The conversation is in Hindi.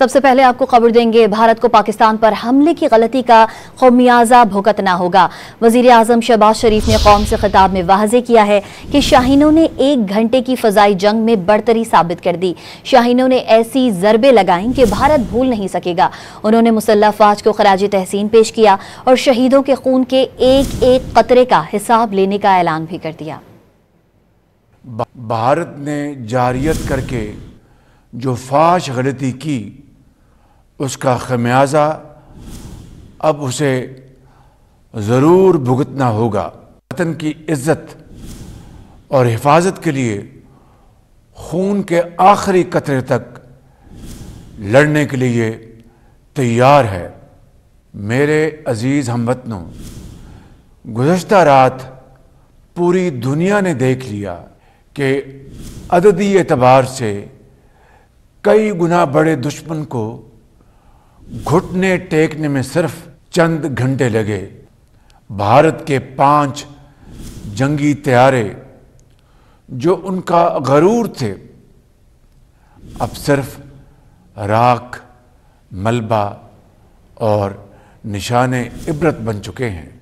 सबसे पहले आपको खबर देंगे, भारत को पाकिस्तान पर हमले की गलती का खमियाजा भुगतना होगा। वजीर आजम शहबाज शरीफ ने कौम से खिताब में वाज़ेह किया है कि शाहीनों ने 1 घंटे की फजाई जंग में बढ़तरी साबित कर दी। शाहीनों ने ऐसी ज़रबे लगाई कि भारत भूल नहीं सकेगा। उन्होंने मुसल्लह फ़ौज को खराज तहसीन पेश किया और शहीदों के खून के एक एक कतरे का हिसाब लेने का ऐलान भी कर दिया। भारत ने जारियत करके जो फाश गलती की, उसका खमियाजा अब उसे ज़रूर भुगतना होगा। वतन की इज्जत और हिफाजत के लिए खून के आखिरी कतरे तक लड़ने के लिए तैयार है। मेरे अजीज़ हमवतनों, गुज़श्ता रात पूरी दुनिया ने देख लिया कि अददी एतबार से कई गुना बड़े दुश्मन को घुटने टेकने में सिर्फ चंद घंटे लगे। भारत के 5 जंगी तैयारे जो उनका गरूर थे, अब सिर्फ राख, मलबा और निशाने इबरत बन चुके हैं।